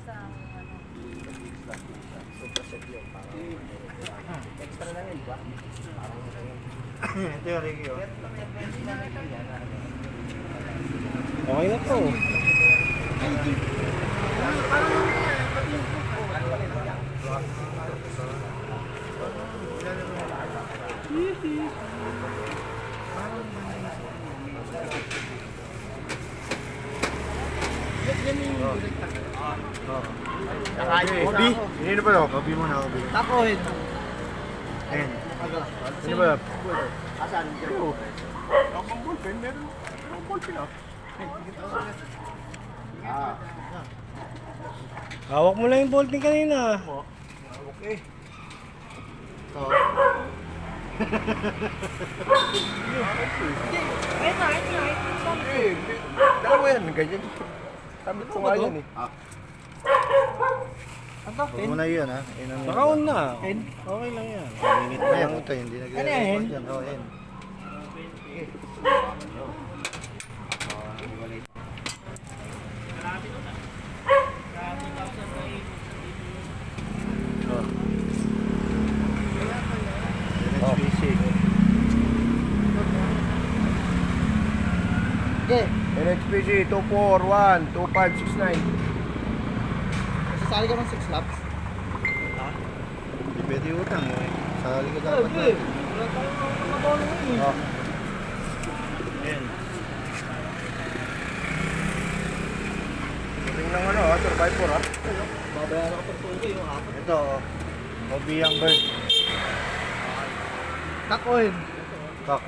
isang ano. Super set yun. Parang extra lang yun, di ba? Parang Ito yung Ricky, oh. Okay na po. Obi? Sino ba yun? Obi muna, Obi. takohin. Ayan. Sino ba yun? Asan? Ang ballpen, meron. Ang ballpen, ah. Hawak mo lang yung bolting kanina. Okay. Ito. Eh, dalawa yan, ganyan. Sabi ko nga yan, eh. Huwag mo na yun, ha? Nakaon na. Okay lang yan. Minute na yan. Ito, hindi nag-record yan. Oo, yan. NHPC. Okay. NHPC 241-2569. Sasali ka ng 6 laps? Hindi pwede utang, eh. Sali ka dapat na. Wala tayong matulong yun eh. Oh. Ayan. Tingnan ano, Survivor, ha? Babayaran ko pag tuloy yung apat. Ito, Obi Young Bird. Takohin. Kak.